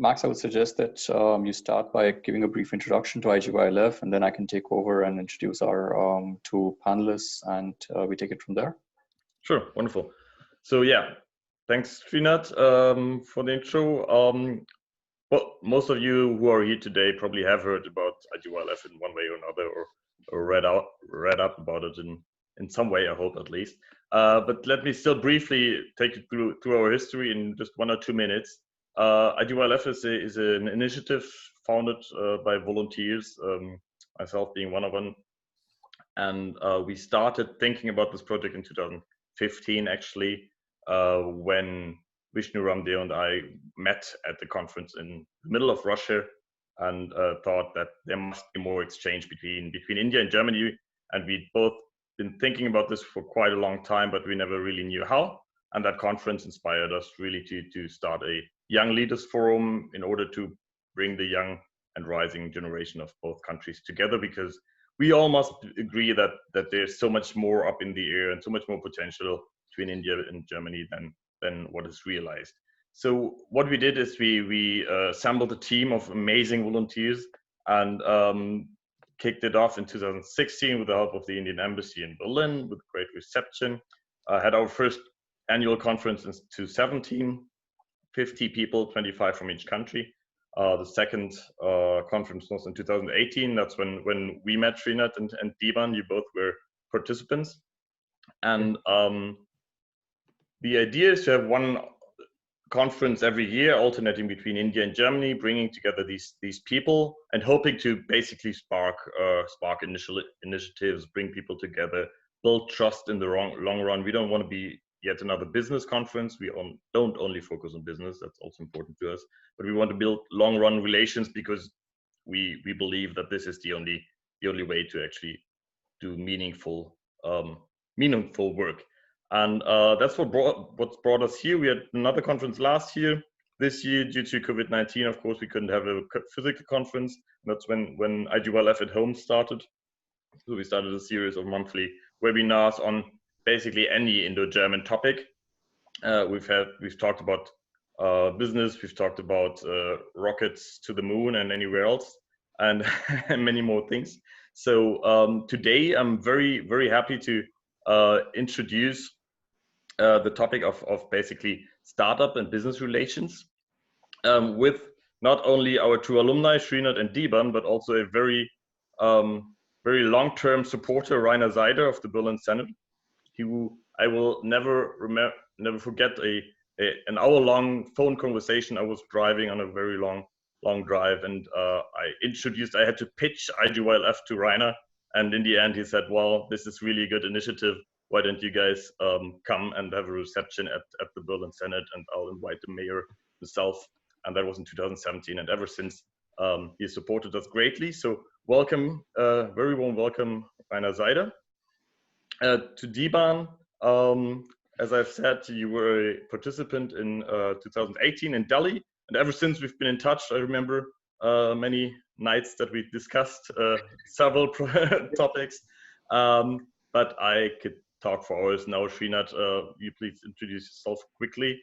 Max, I would suggest that you start by giving a brief introduction to IGYLF, and then I can take over and introduce our two panelists, and we take it from there. Sure, wonderful. So yeah, thanks Srinath for the intro. Well, most of you who are here today probably have heard about IGYLF in one way or another, or read up about it in some way, I hope at least. But let me still briefly take you through our history in just 1 or 2 minutes. IGYLF is an initiative founded by volunteers, myself being one of them. And we started thinking about this project in 2015, actually, when Vishnu Ramdeo and I met at the conference in the middle of Russia and thought that there must be more exchange between India and Germany. And we'd both been thinking about this for quite a long time, but we never really knew how. And that conference inspired us really to start a Young Leaders Forum in order to bring the young and rising generation of both countries together, because we all must agree that there's so much more up in the air and so much more potential between India and Germany than what is realized. So what we did is we assembled a team of amazing volunteers and kicked it off in 2016 with the help of the Indian Embassy in Berlin with great reception. Had our first annual conference in 2017, 50 people, 25 from each country. The second conference was in 2018. That's when we met, Srinath and Deeban. You both were participants. And the idea is to have one conference every year, alternating between India and Germany, bringing together these people and hoping to basically spark initiatives, bring people together, build trust in the long run. We don't want to be yet another business conference. We don't only focus on business. That's also important to us. But we want to build long-run relations because we believe that this is the only way to actually do meaningful work. And that's what's brought us here. We had another conference last year. This year, due to COVID-19, of course, we couldn't have a physical conference. That's when IGYLF at Home started. So we started a series of monthly webinars on basically any Indo-German topic. We've talked about business, we've talked about rockets to the moon and anywhere else, and many more things. So today I'm very, very happy to introduce the topic of basically startup and business relations with not only our two alumni, Srinath and Deeban, but also a very long-term supporter, Rainer Seider of the Berlin Senate, who I will never forget an hour-long phone conversation. I was driving on a very long drive, and I had to pitch IGYLF to Rainer, and in the end he said, well, this is really a good initiative. Why don't you guys come and have a reception at the Berlin Senate, and I'll invite the mayor himself. And that was in 2017, and ever since he supported us greatly. So welcome, very warm welcome, Rainer Seider. To Deeban, as I've said, you were a participant in 2018 in Delhi, and ever since we've been in touch. I remember many nights that we discussed several topics, but I could talk for hours now. Srinath, you please introduce yourself quickly,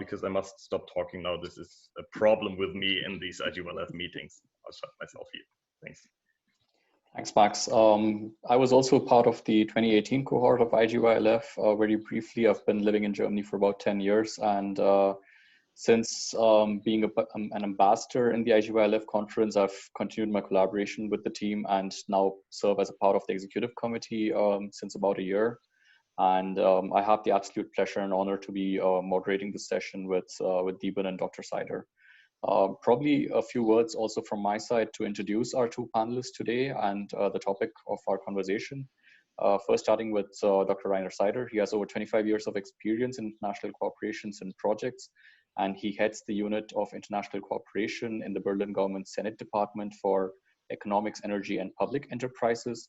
because I must stop talking now. This is a problem with me in these IGYLF meetings. I'll shut myself here. Thanks. Thanks, Max. I was also part of the 2018 cohort of IGYLF. Very briefly, I've been living in Germany for about 10 years. And since being an ambassador in the IGYLF conference, I've continued my collaboration with the team and now serve as a part of the executive committee since about a year. And I have the absolute pleasure and honor to be moderating this session with Deeban and Dr. Seider. Probably a few words also from my side to introduce our two panelists today and the topic of our conversation. First, starting with Dr. Rainer Seider. He has over 25 years of experience in international cooperations and projects, and he heads the unit of international cooperation in the Berlin government Senate Department for Economics, Energy, and Public Enterprises.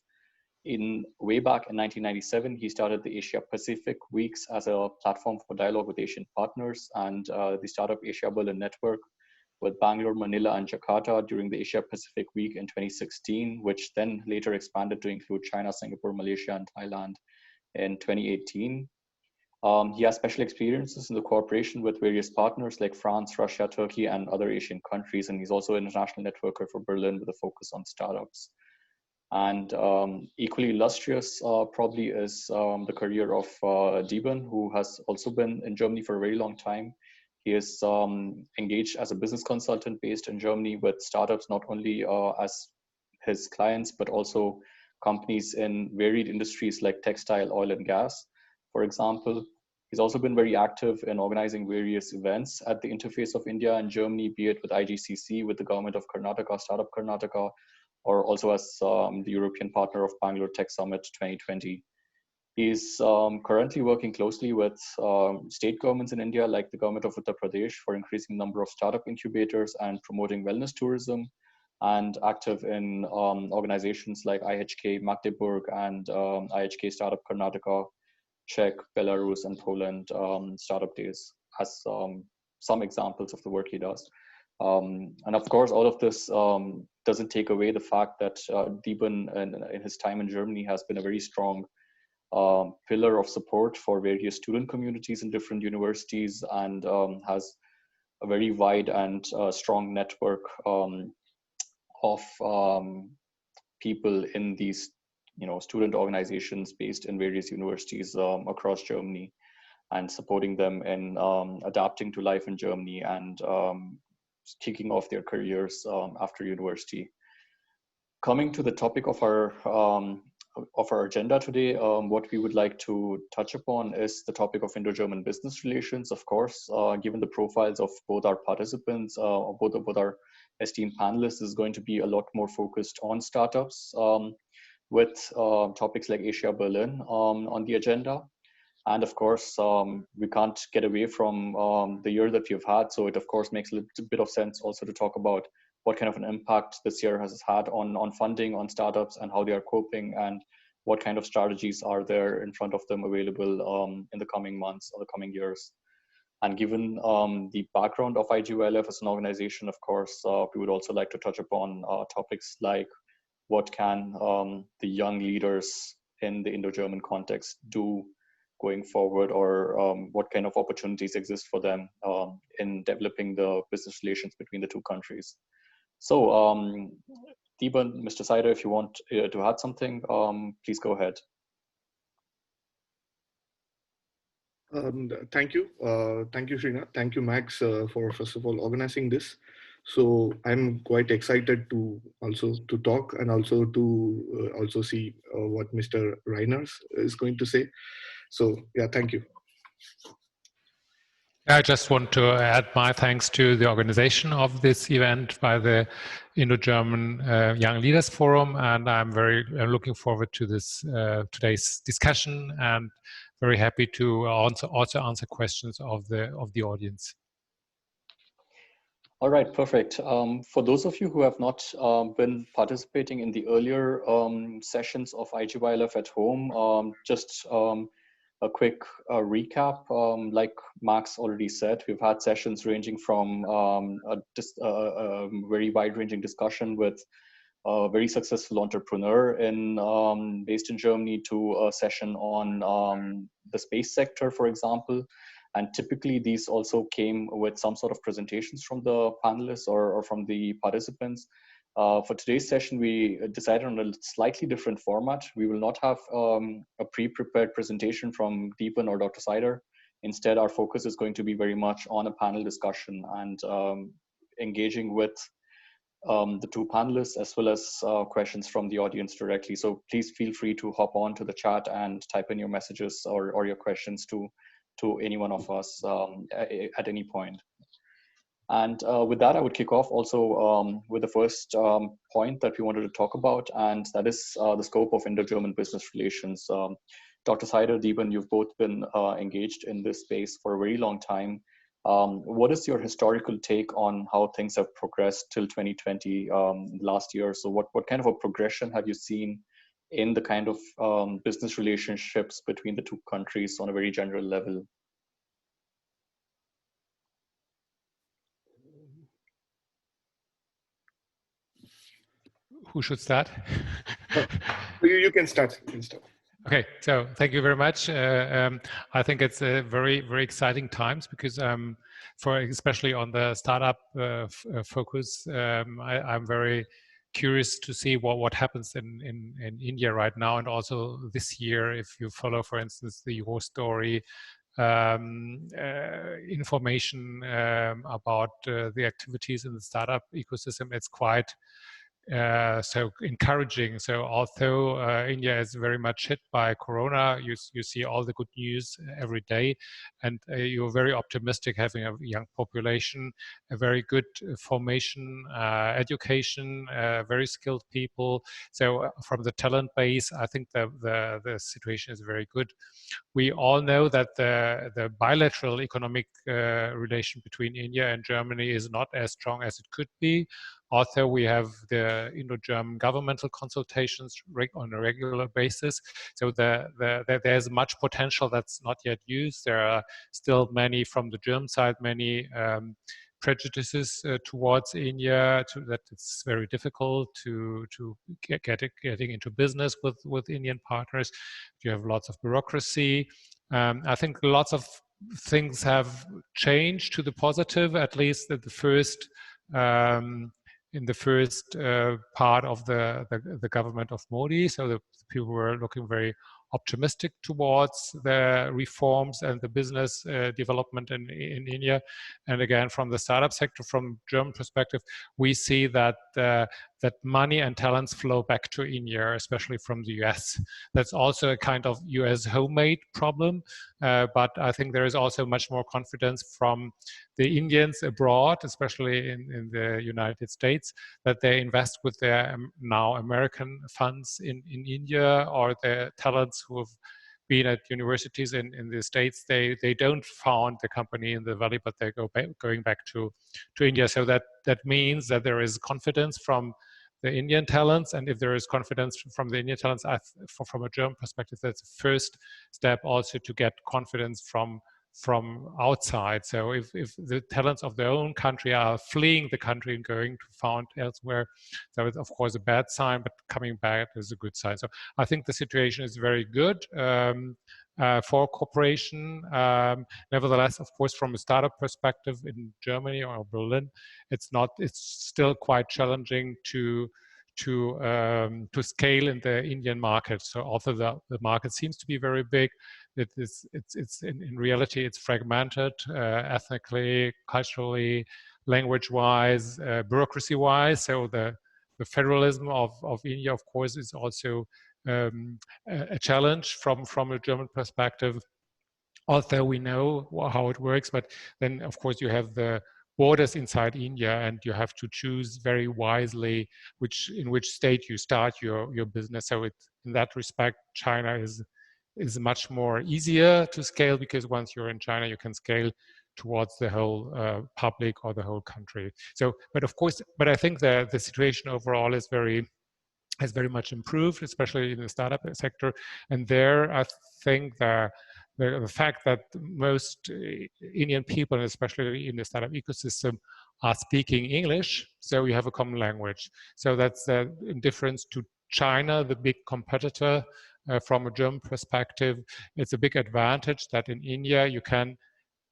Way back in 1997, he started the Asia Pacific Weeks as a platform for dialogue with Asian partners and the Startup Asia Berlin Network with Bangalore, Manila, and Jakarta during the Asia Pacific Week in 2016, which then later expanded to include China, Singapore, Malaysia, and Thailand in 2018. He has special experiences in the cooperation with various partners like France, Russia, Turkey, and other Asian countries. And he's also an international networker for Berlin with a focus on startups. And equally illustrious probably is the career of Deeban, who has also been in Germany for a very long time. He is engaged as a business consultant based in Germany with startups, not only as his clients, but also companies in varied industries like textile, oil, and gas, for example. He's also been very active in organizing various events at the interface of India and Germany, be it with IGCC, with the government of Karnataka, Startup Karnataka, or also as the European partner of Bangalore Tech Summit 2020. He's currently working closely with state governments in India, like the government of Uttar Pradesh, for increasing the number of startup incubators and promoting wellness tourism, and active in organizations like IHK Magdeburg and IHK Startup Karnataka, Czech, Belarus, and Poland Startup Days as some examples of the work he does. And of course, all of this doesn't take away the fact that Deeban, in his time in Germany, has been a very strong pillar of support for various student communities in different universities, and has a very wide and strong network of people in these student organizations based in various universities across Germany, and supporting them in adapting to life in Germany and kicking off their careers after university. Coming to the topic of our agenda today, what we would like to touch upon is the topic of Indo-German business relations. Of course, given the profiles of both our participants, both our esteemed panelists, is going to be a lot more focused on startups, with topics like Asia Berlin on the agenda. And of course, we can't get away from the year that we've had. So it, of course, makes a little bit of sense also to talk about what kind of an impact this year has had on funding, on startups, and how they are coping, and what kind of strategies are there in front of them available in the coming months or the coming years. And given the background of IGYLF as an organization, of course, we would also like to touch upon topics like what can the young leaders in the Indo-German context do going forward, or what kind of opportunities exist for them in developing the business relations between the two countries. So, Deeban, Mr. Seider, if you want to add something, please go ahead. Thank you. Thank you, Srinath. Thank you, Max, for first of all organizing this. So I'm quite excited to talk, and also to also see what Mr. Reiners is going to say. So yeah, thank you. I just want to add my thanks to the organization of this event by the Indo-German Young Leaders Forum, and I'm very looking forward to this today's discussion, and very happy to also answer questions of the audience. All right, perfect. For those of you who have not been participating in the earlier sessions of IGYLF at Home, just a quick recap. Like Max already said, we've had sessions ranging from a very wide-ranging discussion with a very successful entrepreneur based in Germany, to a session on the space sector, for example. And typically these also came with some sort of presentations from the panelists or from the participants. For today's session, we decided on a slightly different format. We will not have a pre-prepared presentation from Deeban or Dr. Seider. Instead, our focus is going to be very much on a panel discussion and engaging with the two panelists, as well as questions from the audience directly. So please feel free to hop on to the chat and type in your messages or your questions to any one of us at any point. And with that, I would kick off also with the first point that we wanted to talk about, and that is the scope of Indo-German business relations. Dr. Seider, Deeban, you've both been engaged in this space for a very long time. What is your historical take on how things have progressed till 2020, last year? So what kind of a progression have you seen in the kind of business relationships between the two countries on a very general level? Who should start? You can start. You can start. Okay, so thank you very much. I think it's a very, very exciting times because for especially on the startup focus, I'm very curious to see what happens in India right now, and also this year. If you follow, for instance, the Your Story information about the activities in the startup ecosystem, it's quite so encouraging. So although India is very much hit by Corona, you see all the good news every day, and you're very optimistic having a young population, a very good formation, education, very skilled people. So from the talent base, I think the situation is very good. We all know that the bilateral economic relation between India and Germany is not as strong as it could be. Also, we have the Indo-German governmental consultations on a regular basis. So there's much potential that's not yet used. There are still many from the German side, many prejudices towards India, that it's very difficult to getting into business with Indian partners. You have lots of bureaucracy. I think lots of things have changed to the positive, at least at the first in the first part of the government of Modi. So the people were looking very optimistic towards the reforms and the business development in India. And again, from the startup sector, from German perspective, we see that that money and talents flow back to India, especially from the US. That's also a kind of US homemade problem, but I think there is also much more confidence from the Indians abroad, especially in the United States, that they invest with their now American funds in India, or the talents who have been at universities in the States. They don't found the company in the Valley, but they going back to India. So that means that there is confidence from the Indian talents, and if there is confidence from the Indian talents, from a German perspective, that's the first step also to get confidence from outside. So if the talents of their own country are fleeing the country and going to found elsewhere, that is of course a bad sign, but coming back is a good sign. So I think the situation is very good for cooperation. Nevertheless, of course, from a startup perspective in Germany or Berlin, it's still quite challenging to scale in the Indian market. So although the market seems to be very big, it's in reality it's fragmented ethnically, culturally, language-wise, bureaucracy-wise. So the federalism of India, of course, is also a challenge from a German perspective. Although we know how it works, but then of course you have the borders inside India, and you have to choose very wisely in which state you start your business. So in that respect, China is much more easier to scale, because once you're in China, you can scale towards the whole public or the whole country. So, but of course, I think the situation overall has very much improved, especially in the startup sector. And there, I think the fact that most Indian people, and especially in the startup ecosystem, are speaking English, so you have a common language. So that's the difference to China, the big competitor. From a German perspective, it's a big advantage that in India you can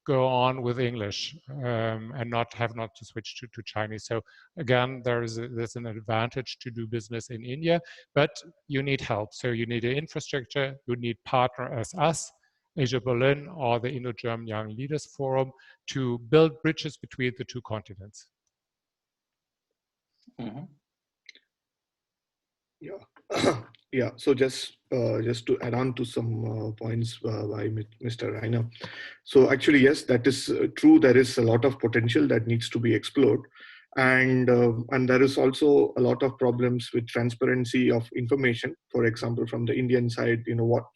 go on with English and not to switch to Chinese. So again, there's an advantage to do business in India, but you need help. So you need an infrastructure, you need partner as us, Asia Berlin or the Indo-German Young Leaders Forum, to build bridges between the two continents. Mm-hmm. Yeah. Yeah, so just to add on to some points by Mr. Reiner. So actually, yes, that is true. There is a lot of potential that needs to be explored. And there is also a lot of problems with transparency of information. For example, from the Indian side,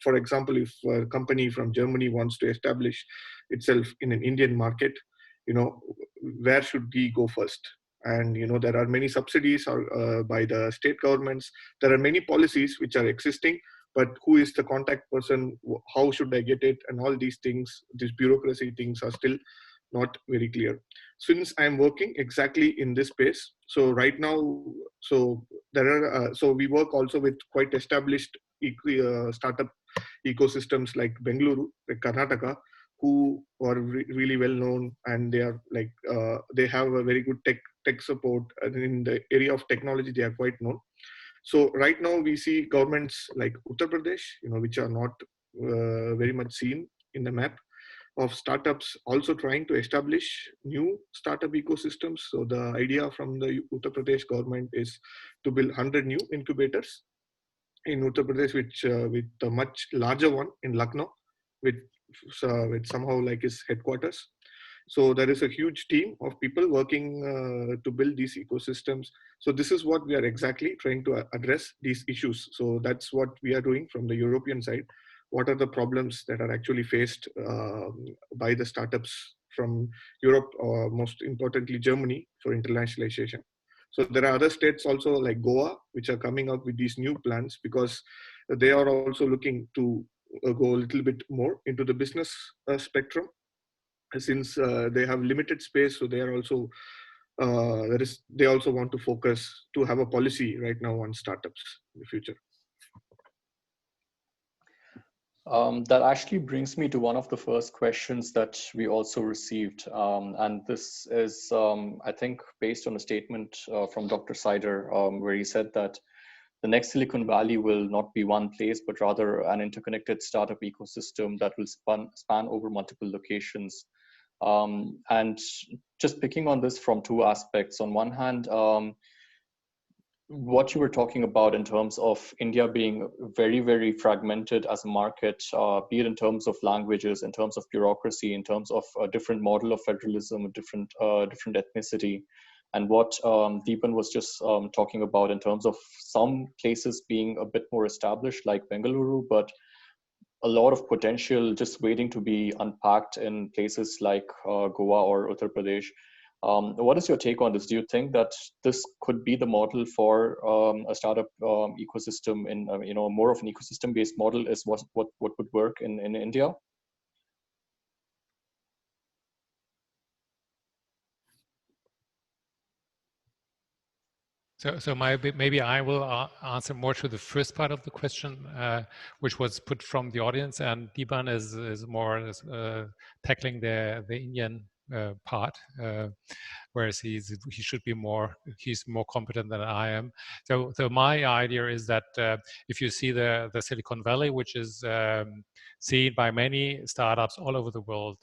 for example, if a company from Germany wants to establish itself in an Indian market, where should we go first? And there are many subsidies by the state governments. There are many policies which are existing, but who is the contact person? How should I get it? And all these things, these bureaucracy things, are still not very clear. Since I'm working exactly in this space, so right now, so we work also with quite established startup ecosystems like Bengaluru, like Karnataka, who are really well known, and they are like they have a very good tech support, and in the area of technology they are quite known. So right now we see governments like Uttar Pradesh, which are not very much seen in the map of startups, also trying to establish new startup ecosystems. So the idea from the Uttar Pradesh government is to build 100 new incubators in Uttar Pradesh, which with a much larger one in Lucknow, with somehow like its headquarters. So there is a huge team of people working to build these ecosystems. So this is what we are exactly trying to address, these issues. So that's what we are doing from the European side. What are the problems that are actually faced by the startups from Europe, or most importantly Germany, for internationalization? So there are other states also like Goa, which are coming up with these new plans, because they are also looking to go a little bit more into the business spectrum, since they have limited space. So they are also they also want to focus to have a policy right now on startups in the future. That actually brings me to one of the first questions that we also received. And this is, I think, based on a statement from Dr. Seider, where he said that the next Silicon Valley will not be one place, but rather an interconnected startup ecosystem that will span over multiple locations. And just picking on this from two aspects. On one hand, what you were talking about in terms of India being very, very fragmented as a market, be it in terms of languages, in terms of bureaucracy, in terms of a different model of federalism, a different ethnicity, and what Deeban was just talking about in terms of some places being a bit more established, like Bengaluru, but a lot of potential just waiting to be unpacked in places like Goa or Uttar Pradesh. What is your take on this? Do you think that this could be the model for a startup ecosystem in, more of an ecosystem-based model is what would work in India? So maybe I will answer more to the first part of the question, which was put from the audience, and Deeban is more tackling the Indian part, whereas he's more competent than I am. So my idea is that if you see the Silicon Valley, which is seen by many startups all over the world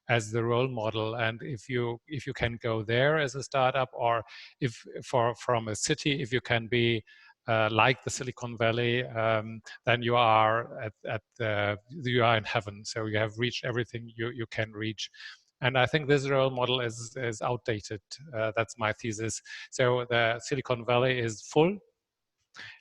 as the role model, and if you can go there as a startup, or if from a city, if you can be like the Silicon Valley, then you are you are in heaven. So you have reached everything you can reach. And I think this role model is outdated. That's my thesis. So the Silicon Valley is full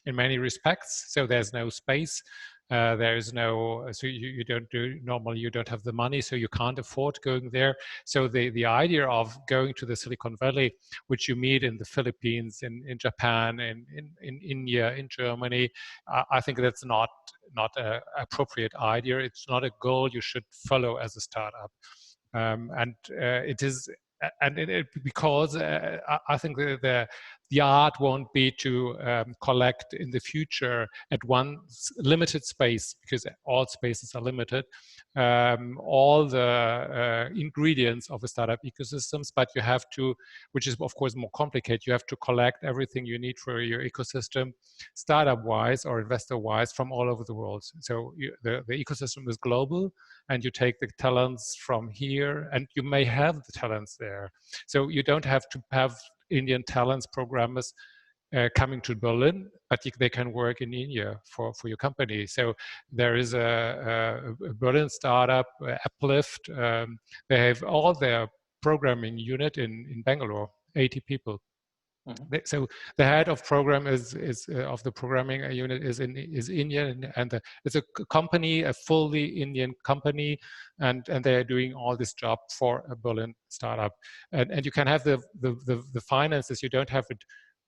in many respects. So there's no space. There is no, so you don't do, normally you don't have the money, so you can't afford going there. So the idea of going to the Silicon Valley, which you meet in the Philippines, in Japan, in India, in Germany, I think that's not an appropriate idea. It's not a goal you should follow as a startup. And it is, because I think the art won't be to collect in the future at one limited space, because all spaces are limited, all the ingredients of a startup ecosystems, but you have to, which is of course more complicated, you have to collect everything you need for your ecosystem, startup-wise or investor-wise, from all over the world. So the ecosystem is global, and you take the talents from here, and you may have the talents there. So you don't have to have Indian talents programmers coming to Berlin, but they can work in India for your company. So there is a Berlin startup, Uplift. They have all their programming unit in Bangalore, 80 people. Mm-hmm. So the head of program is of the programming unit is Indian, and it's a company, a fully Indian company, and they are doing all this job for a Berlin startup. And you can have the finances. You don't have it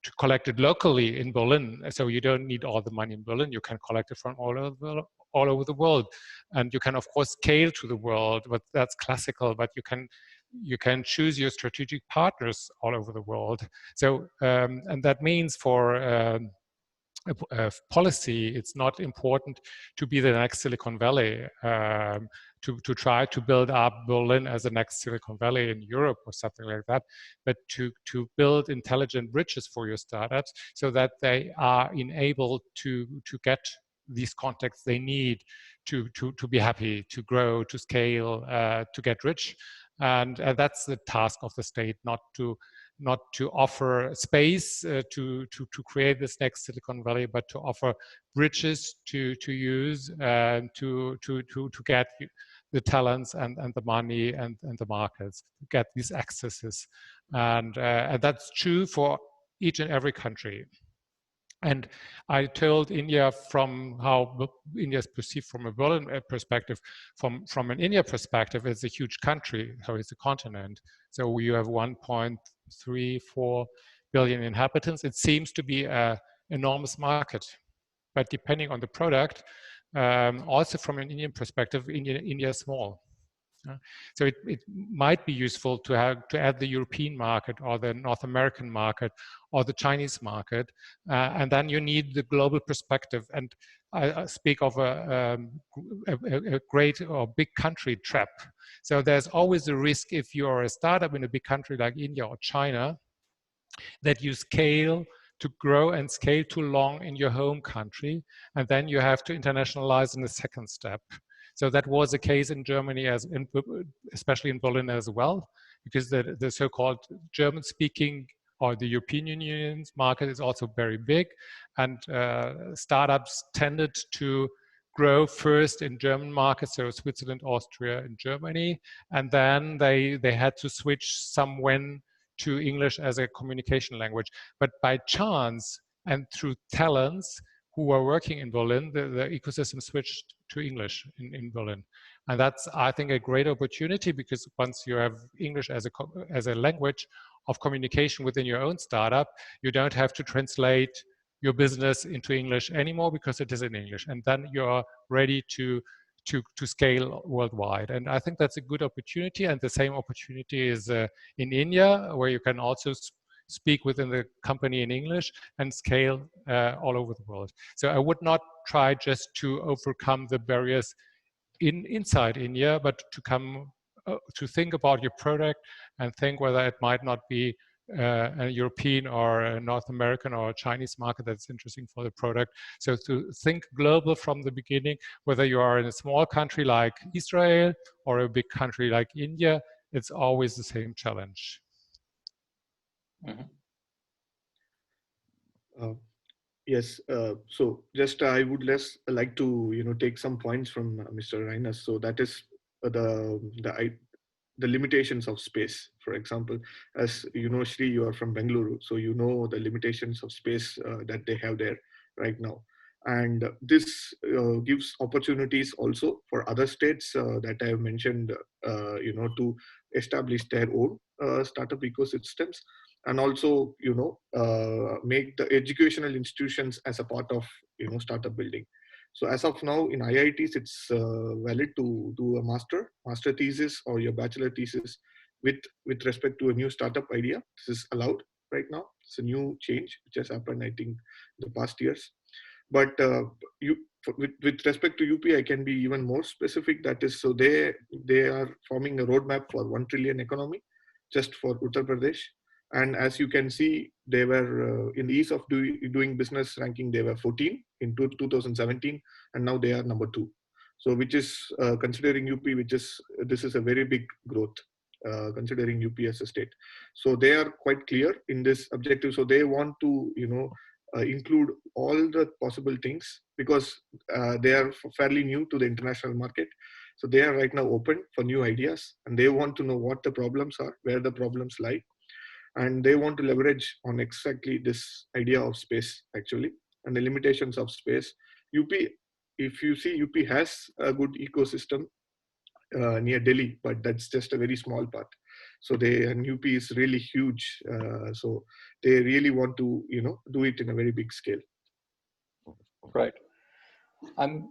to collect it locally in Berlin, so you don't need all the money in Berlin. You can collect it from all over the world, and you can of course scale to the world. But that's classical. But you can choose your strategic partners all over the world. So and that means for policy. It's not important to be the next Silicon Valley, to try to build up Berlin as the next Silicon Valley in Europe or something like that, but to build intelligent bridges for your startups so that they are enabled to get these contacts they need to be happy, to grow, to scale, to get rich. And that's the task of the state, not to offer space to create this next Silicon Valley, but to offer bridges to use to get the talents and the money and the markets, to get these accesses. And that's true for each and every country. And I told India from how India is perceived from a Berlin perspective. From an India perspective, it's a huge country, so it's a continent. So you have 1.34 billion inhabitants. It seems to be an enormous market. But depending on the product, also from an Indian perspective, India is small. So it might be useful to add the European market or the North American market or the Chinese market, and then you need the global perspective. And I speak of a great or big country trap. So there's always a risk if you're a startup in a big country like India or China, that you scale to grow and scale too long in your home country, and then you have to internationalize in the second step. So that was the case in Germany, especially in Berlin as well, because the so-called German-speaking or the European Union's market is also very big, and startups tended to grow first in German markets, so Switzerland, Austria, and Germany, and then they had to switch somewhen to English as a communication language. But by chance and through talents who were working in Berlin, the ecosystem switched to English in Berlin. And that's, I think, a great opportunity, because once you have English as a language of communication within your own startup, you don't have to translate your business into English anymore, because it is in English. And then you're ready to scale worldwide. And I think that's a good opportunity. And the same opportunity is in India, where you can also speak within the company in English and scale all over the world. So I would not try just to overcome the barriers inside India, but to come to think about your product and think whether it might not be a European or a North American or a Chinese market that's interesting for the product. So to think global from the beginning, whether you are in a small country like Israel or a big country like India, it's always the same challenge. Mm-hmm. Yes, so just I would like to take some points from Mr. Reines. So that is the limitations of space. For example, as you know, Shri, you are from Bengaluru, so you know the limitations of space that they have there right now. And this gives opportunities also for other states that I have mentioned, to establish their own startup ecosystems, and also make the educational institutions as a part of startup building. So as of now in IITs, it's valid to do a master thesis or your bachelor thesis with respect to a new startup idea. This is allowed right now. It's a new change which has happened, I think, in the past years. But with respect to UP, I can be even more specific. That is, so they are forming a roadmap for 1 trillion economy just for Uttar Pradesh. And as you can see, they were in the ease of doing business ranking, they were 14 in 2017, and now they are number 2. So which is considering UP, this is a very big growth considering UP as a state. So they are quite clear in this objective. So they want to include all the possible things, because they are fairly new to the international market. So they are right now open for new ideas, and they want to know what the problems are, where the problems lie. And they want to leverage on exactly this idea of space, actually, and the limitations of space. UP, if you see, UP has a good ecosystem near Delhi, but that's just a very small part. So and UP is really huge. So they really want to, do it in a very big scale. Right. I'm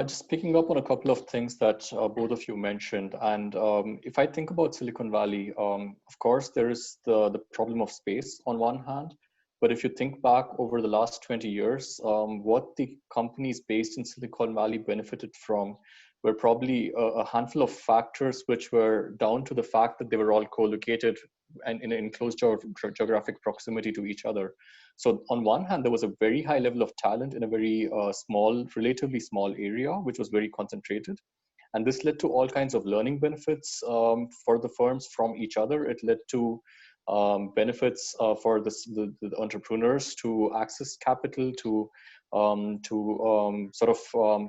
just picking up on a couple of things that both of you mentioned. And if I think about Silicon Valley, of course, there is the problem of space on one hand, But if you think back over the last 20 years, what the companies based in Silicon Valley benefited from were probably a handful of factors which were down to the fact that they were all co-located and in close geographic proximity to each other. So on one hand, there was a very high level of talent in a very relatively small area, which was very concentrated. And this led to all kinds of learning benefits for the firms from each other. It led to benefits for the entrepreneurs to access capital, to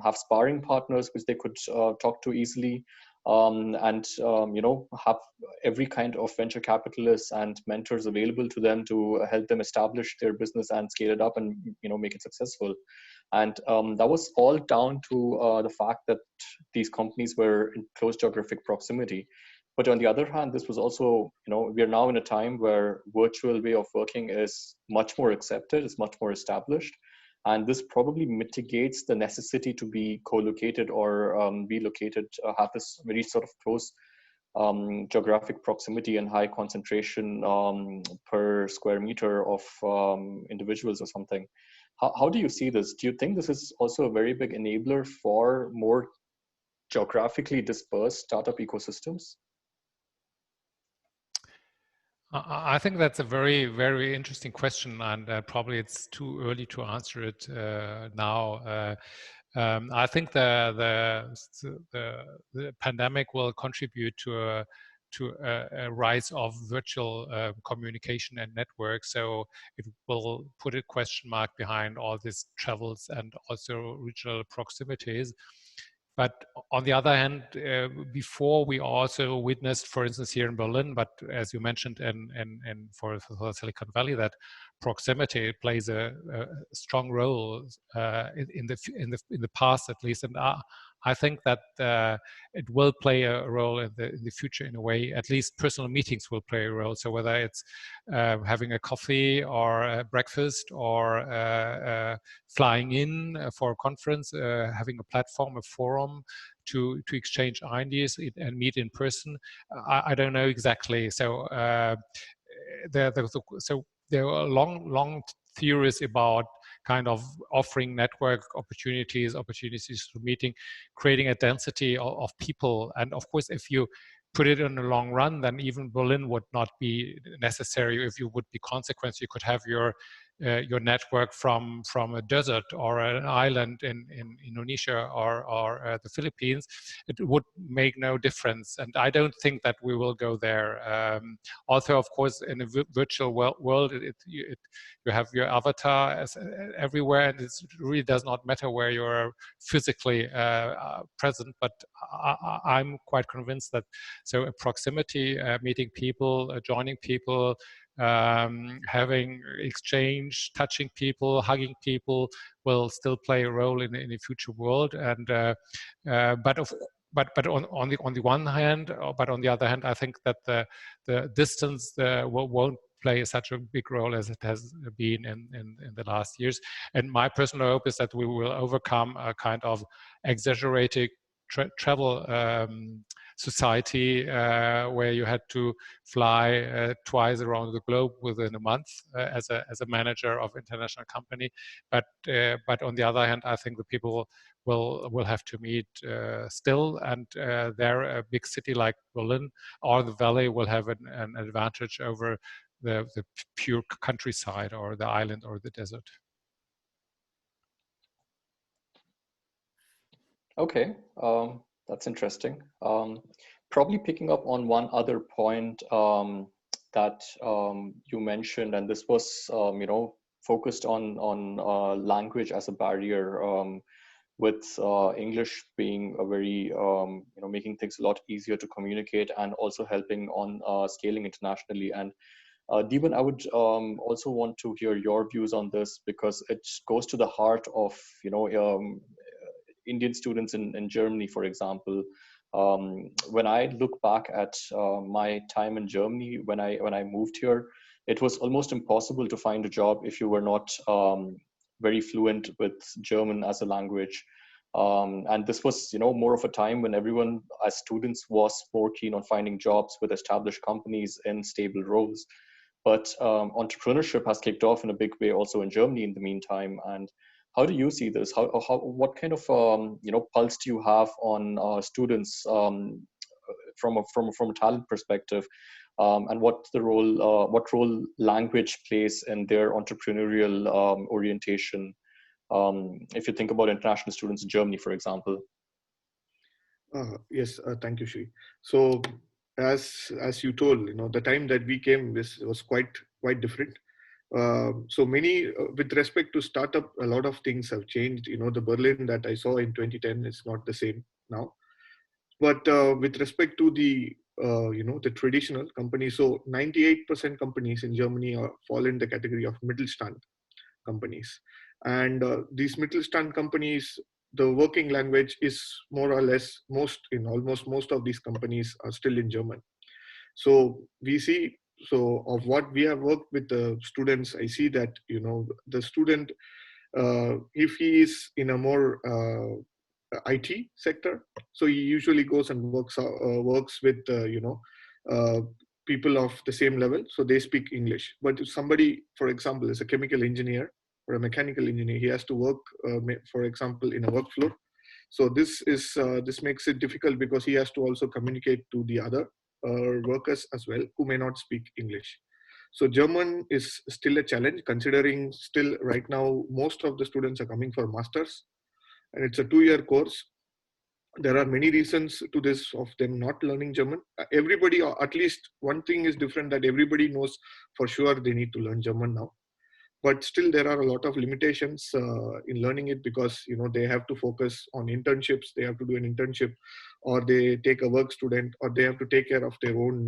have sparring partners which they could talk to easily, and have every kind of venture capitalists and mentors available to them to help them establish their business and scale it up and make it successful. And that was all down to the fact that these companies were in close geographic proximity. But on the other hand, this was also, we are now in a time where virtual way of working is much more accepted, it's much more established. And this probably mitigates the necessity to be co-located or be located, have this very sort of close geographic proximity and high concentration per square meter of individuals or something. How do you see this? Do you think this is also a very big enabler for more geographically dispersed startup ecosystems? I think that's a very, very interesting question, and probably it's too early to answer it now. I think the pandemic will contribute to a rise of virtual communication and networks. So it will put a question mark behind all these travels and also regional proximities. But on the other hand, before we also witnessed, for instance, here in Berlin, but as you mentioned, and for Silicon Valley, that proximity plays a strong role in the past, at least. And I think that it will play a role in the future in a way. At least personal meetings will play a role. So whether it's having a coffee or a breakfast or flying in for a conference, having a platform, a forum to exchange ideas and meet in person. I don't know exactly. So there are long theories about kind of offering network opportunities for meeting, creating a density of people. And of course, if you put it in the long run, then even Berlin would not be necessary. If you would be consequence, you could have your network from a desert or an island in Indonesia or the Philippines. It would make no difference, and I don't think that we will go there. Also, of course, in a virtual world, you have your avatar everywhere, and it really does not matter where you're physically present. But I'm quite convinced that a proximity, meeting people, joining people, having exchange, touching people, hugging people will still play a role in the future world. And but on the one hand, but on the other hand, I think that the distance won't play such a big role as it has been in the last years. And my personal hope is that we will overcome a kind of exaggerated travel society where you had to fly twice around the globe within a month as a manager of international company. But on the other hand, I think the people will have to meet still, and there a big city like Berlin or the Valley will have an advantage over the pure countryside or the island or the desert. Okay, that's interesting. Probably picking up on one other point that you mentioned, and this was focused on language as a barrier, with English being a very making things a lot easier to communicate and also helping on scaling internationally. And Deeban, I would also want to hear your views on this, because it goes to the heart of Indian students in Germany, for example. When I look back at my time in Germany, when I moved here, it was almost impossible to find a job if you were not very fluent with German as a language. And this was, more of a time when everyone, as students, was more keen on finding jobs with established companies in stable roles. but entrepreneurship has kicked off in a big way also in Germany in the meantime. And how do you see this? What kind of pulse do you have on students from a talent perspective, and what role language plays in their entrepreneurial orientation? If you think about international students in Germany, for example. Yes, thank you, Shri. So, as you told, the time that we came was quite different. So many, with respect to startup, a lot of things have changed. The Berlin that I saw in 2010 is not the same now. But with respect to the traditional companies, so 98% companies in Germany fall in the category of Mittelstand companies, and these Mittelstand companies, the working language is more or less almost most of these companies are still in German. So we see, so of what we have worked with the students, I see that the student, if he is in a more IT sector, so he usually goes and works with uh, people of the same level, so they speak English. But if somebody, for example, is a chemical engineer or a mechanical engineer, he has to work, for example, in a workflow. So this makes it difficult because he has to also communicate to the other workers as well who may not speak English. So German is still a challenge, considering still right now most of the students are coming for masters, and it's a 2-year course. There are many reasons to this of them not learning German. Everybody, or at least one thing is different, that everybody knows for sure they need to learn German now. But still there are a lot of limitations in learning it, because they have to focus on internships, they have to do an internship, or they take a work student, or they have to take care of their own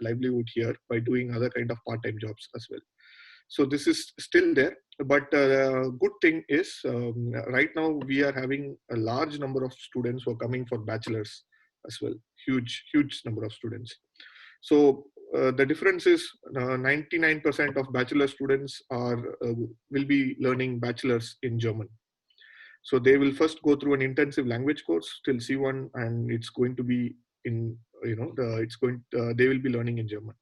livelihood here by doing other kind of part-time jobs as well. So this is still there, but good thing is right now we are having a large number of students who are coming for bachelors as well. Huge number of students. So the difference is 99% of bachelor students will be learning bachelors in German. So they will first go through an intensive language course till C1, and it's going to be in they will be learning in German.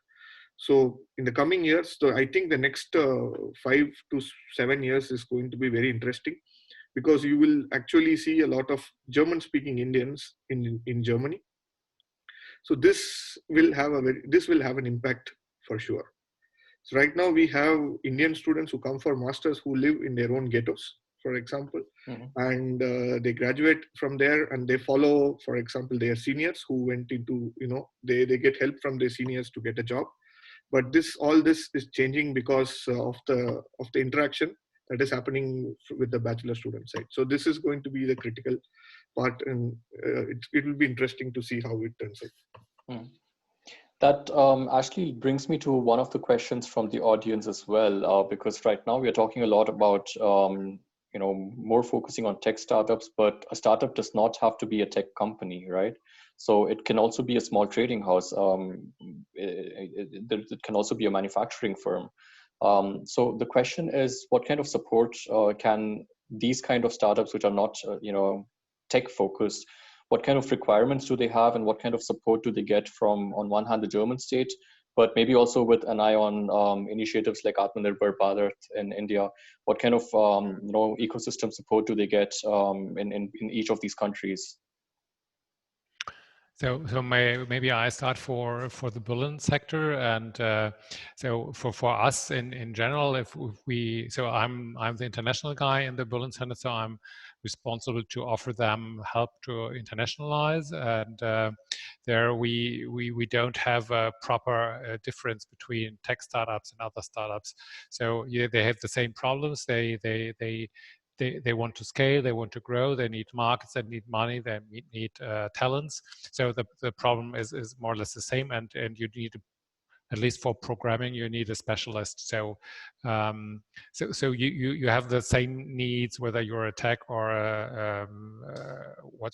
So in the coming years, so I think the next 5 to 7 years is going to be very interesting, because you will actually see a lot of German-speaking Indians in Germany. So this will have an impact for sure. So right now we have Indian students who come for masters who live in their own ghettos, for example, and they graduate from there and they follow, for example, their seniors who went into, they get help from their seniors to get a job. But all this is changing because of the interaction that is happening with the bachelor student side. So this is going to be the critical part, and it will be interesting to see how it turns out. That actually brings me to one of the questions from the audience as well, because right now we are talking a lot about more focusing on tech startups, but a startup does not have to be a tech company, right? So it can also be a small trading house. It can also be a manufacturing firm. So the question is, what kind of support can these kind of startups, which are not tech focused, what kind of requirements do they have, and what kind of support do they get from, on one hand, the German state, but maybe also with an eye on initiatives like Atmanirbhar Bharat in India? What kind of ecosystem support do they get in each of these countries? So maybe I start for the Berlin sector, and so for us in general, if we, so I'm the international guy in the Berlin Center, so I'm responsible to offer them help to internationalize, and there we don't have a proper difference between tech startups and other startups. So yeah, they have the same problems. They want to scale, they want to grow, they need markets, they need money, they need talents. So the problem is more or less the same, and you need, at least for programming, you need a specialist. So so you have the same needs whether you're a tech or a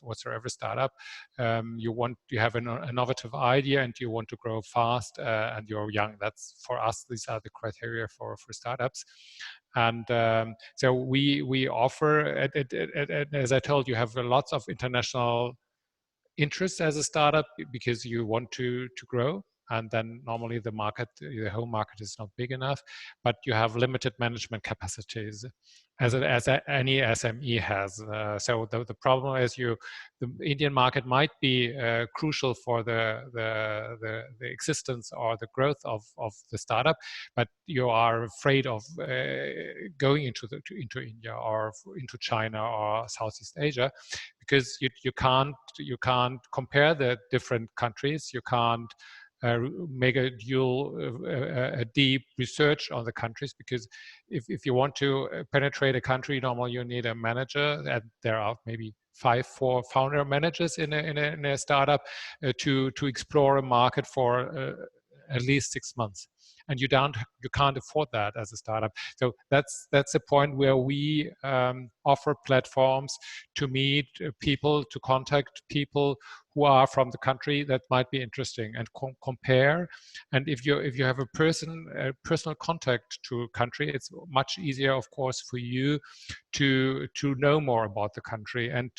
whatsoever startup. You have an innovative idea and you want to grow fast, and you're young. That's, for us, these are the criteria for startups. And so we offer, as I told you, have lots of international interest as a startup because you want to grow. and then normally the market, the home market is not big enough, but you have limited management capacities, as any SME has. So the problem is the Indian market might be crucial for the existence or the growth of the startup, but you are afraid of going into India or into China or Southeast Asia, because you can't compare the different countries. You can't make a deep research on the countries, because if you want to penetrate a country, normally you need a manager, and there are maybe 4 founder managers in a startup to explore a market for at least 6 months, and you can't afford that as a startup. So that's the point where we offer platforms to meet people, to contact people who are from the country that might be interesting, and compare. And if you have a personal contact to a country, it's much easier, of course, for you to know more about the country. And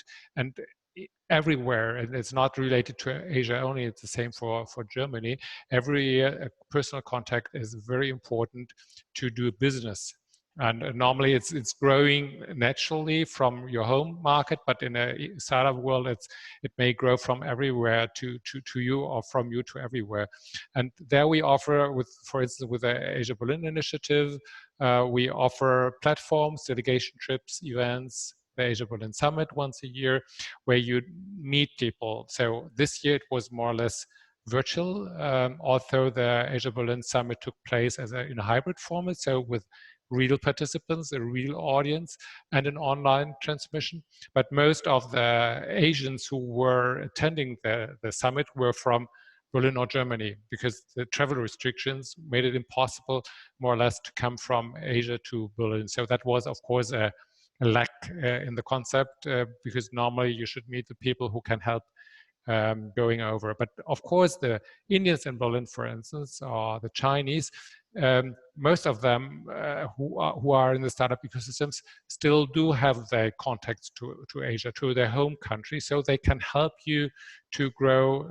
everywhere, and it's not related to Asia only, it's the same for Germany. Every year, a personal contact is very important to do business. And normally it's growing naturally from your home market, but in a startup world, it may grow from everywhere to you, or from you to everywhere. And there we offer, for instance, with the Asia Berlin initiative, we offer platforms, delegation trips, events, the Asia Berlin Summit once a year, where you meet people. So this year it was more or less virtual, although the Asia Berlin Summit took place in a hybrid format, so with real participants, a real audience, and an online transmission. But most of the Asians who were attending the summit were from Berlin or Germany, because the travel restrictions made it impossible, more or less, to come from Asia to Berlin. So that was, of course, a lack in the concept, because normally you should meet the people who can help going over. But of course, the Indians in Berlin, for instance, or the Chinese, most of them who are in the startup ecosystems still do have their contacts to Asia, to their home country, so they can help you to grow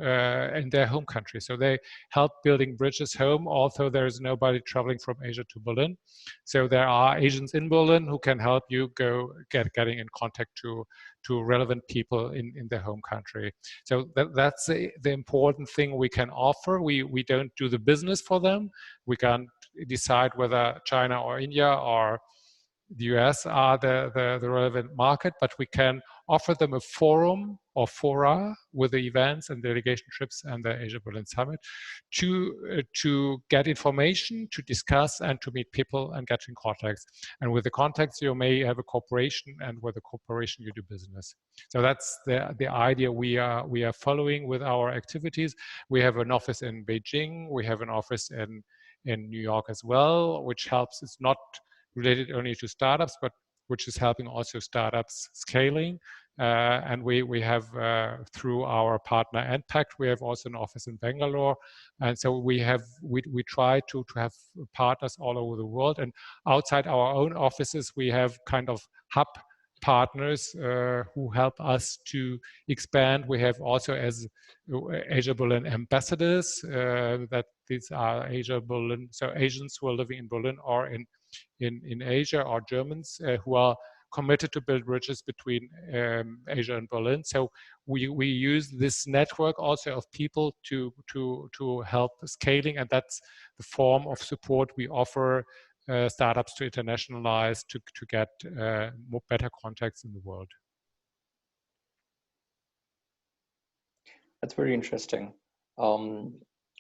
in their home country. So they help building bridges home, although there is nobody traveling from Asia to Berlin. So there are Asians in Berlin who can help you getting in contact to relevant people in their home country. So that's the important thing we can offer. We don't do the business for them. We can't decide whether China or India or the US are the relevant market, but we can offer them a forum or fora with the events and delegation trips and the Asia Berlin Summit to get information, to discuss, and to meet people and get in contacts. And with the contacts, you may have a cooperation, and with the cooperation, you do business. So that's the idea we are following with our activities. We have an office in Beijing. We have an office in New York as well, which helps. It's not related only to startups, but which is helping also startups scaling. And we have, through our partner NPACT, we have also an office in Bangalore. And so we try to have partners all over the world. And outside our own offices, we have kind of hub partners who help us to expand. We have also, as Asia Berlin ambassadors, that these are Asia Berlin, so Asians who are living in Berlin or in Asia, or Germans who are committed to build bridges between Asia and Berlin. So we use this network also of people to help scaling, and that's the form of support we offer startups to internationalize, to get better contacts in the world. That's very interesting.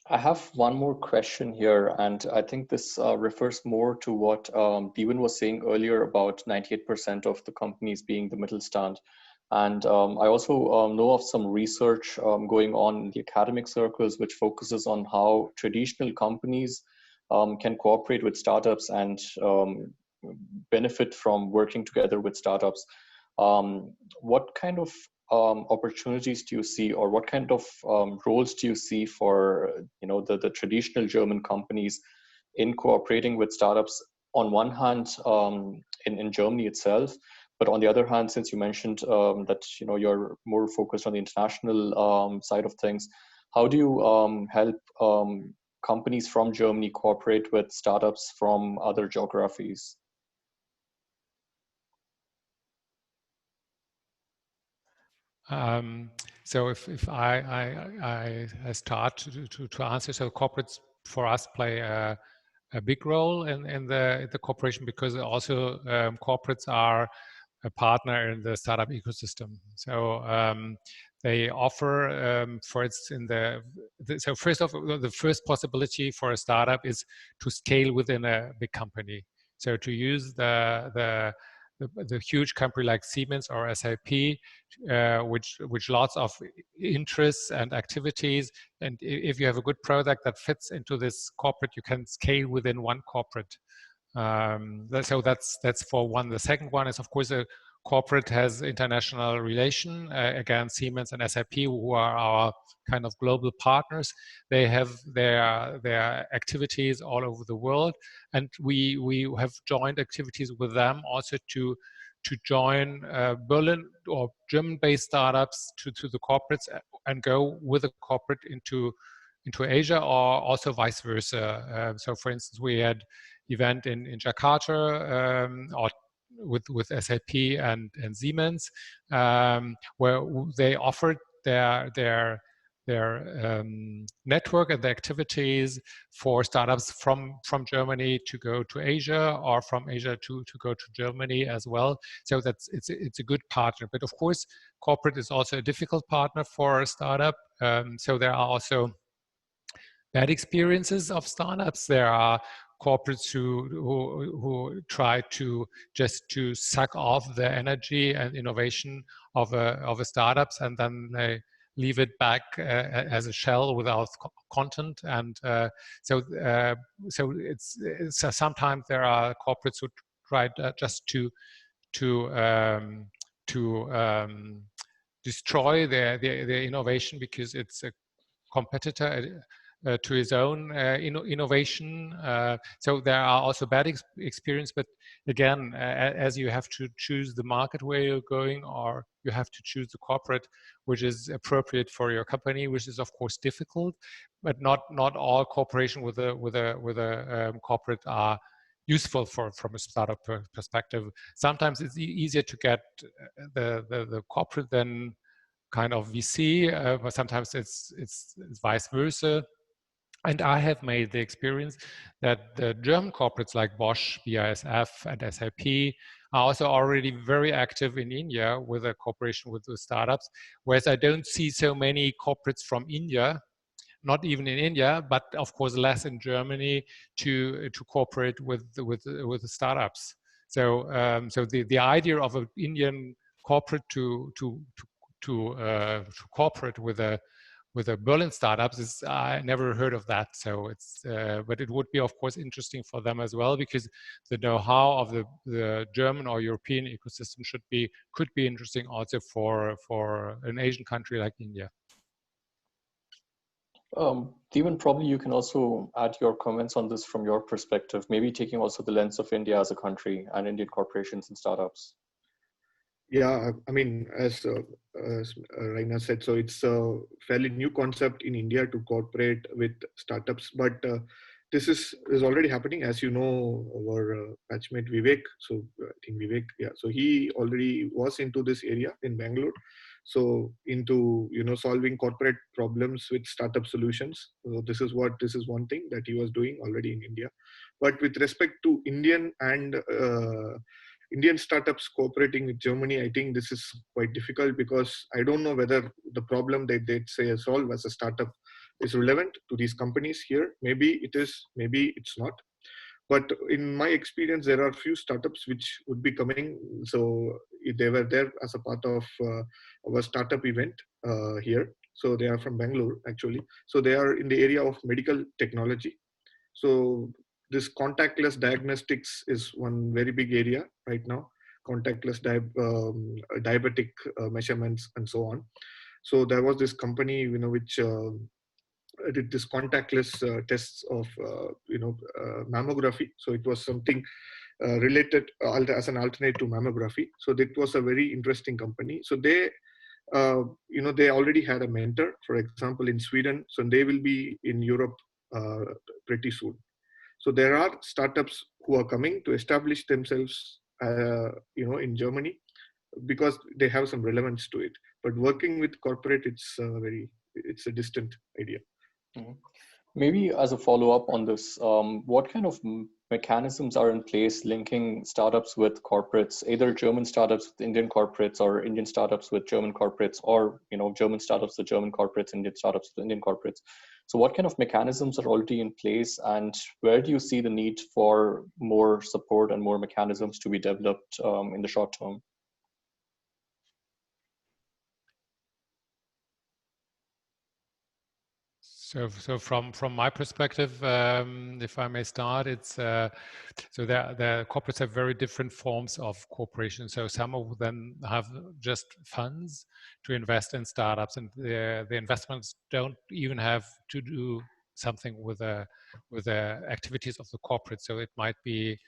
I have one more question here, and I think this refers more to what Deeban was saying earlier about 98% of the companies being the Mittelstand. And I also know of some research going on in the academic circles, which focuses on how traditional companies can cooperate with startups and benefit from working together with startups. What kind of opportunities do you see, or what kind of roles do you see for the traditional German companies in cooperating with startups, on one hand in Germany itself, but on the other hand, since you mentioned that you're more focused on the international side of things, how do you help companies from Germany cooperate with startups from other geographies? So if I start to answer, so corporates for us play a big role in the cooperation, because also corporates are a partner in the startup ecosystem. So they offer, for instance, so first of all, the first possibility for a startup is to scale within a big company. So to use the huge company like Siemens or SAP, which lots of interests and activities, and if you have a good product that fits into this corporate, you can scale within one corporate. So that's for one. The second one is, of course, a corporate has international relation. Again, Siemens and SAP, who are our kind of global partners, they have their activities all over the world, and we have joined activities with them also to join Berlin or German-based startups to the corporates and go with the corporate into Asia, or also vice versa. So, for instance, we had event in Jakarta or with SAP and Siemens, where they offered their network and the activities for startups from Germany to go to Asia, or from Asia to go to Germany as well. So it's a good partner. But of course, corporate is also a difficult partner for a startup. So there are also bad experiences of startups. There are corporates who try to just to suck off the energy and innovation of a startups, and then they leave it back as a shell without content. And so it's sometimes there are corporates who try just to destroy their innovation because it's a competitor to his own innovation. So there are also bad experience, but again, as you have to choose the market where you're going, or you have to choose the corporate which is appropriate for your company, which is of course difficult, but not all cooperation with a corporate are useful from a startup perspective. Sometimes it's easier to get the corporate than kind of VC, but sometimes it's vice versa. And I have made the experience that the German corporates like Bosch, BASF, and SAP are also already very active in India with a cooperation with the startups, whereas I don't see so many corporates from India, not even in India, but of course less in Germany, to cooperate with the startups. So so the idea of an Indian corporate to cooperate with a Berlin startups is, I never heard of that. So it's but it would be of course interesting for them as well, because the know-how of the German or European ecosystem could be interesting also for an Asian country like India. Deeban, probably you can also add your comments on this from your perspective, maybe taking also the lens of India as a country and Indian corporations and startups. Yeah, I mean, as Raina said, so it's a fairly new concept in India to cooperate with startups, but this is already happening, as you know, our batchmate Vivek. So I think Vivek, yeah. So he already was into this area in Bangalore. So into solving corporate problems with startup solutions. So this is one thing that he was doing already in India. But with respect to Indian startups cooperating with Germany, I think this is quite difficult, because I don't know whether the problem that they say solve as a startup is relevant to these companies here. Maybe it is, maybe it's not. But in my experience, there are few startups which would be coming. So they were there as a part of our startup event here. So they are from Bangalore, actually. So they are in the area of medical technology. So this contactless diagnostics is one very big area right now. Contactless diabetic measurements and so on. So there was this company, which did this contactless tests of, mammography. So it was something related as an alternate to mammography. So that was a very interesting company. So they they already had a mentor, for example, in Sweden. So they will be in Europe pretty soon. So there are startups who are coming to establish themselves, in Germany, because they have some relevance to it. But working with corporate, it's a distant idea. Mhm. Maybe as a follow-up on this, what kind of mechanisms are in place linking startups with corporates, either German startups with Indian corporates or Indian startups with German corporates, or German startups with German corporates, Indian startups with Indian corporates? So what kind of mechanisms are already in place, and where do you see the need for more support and more mechanisms to be developed in the short term? So from my perspective, if I may start, it's so the corporates have very different forms of cooperation. So some of them have just funds to invest in startups, and the investments don't even have to do something with the activities of the corporate. So it might be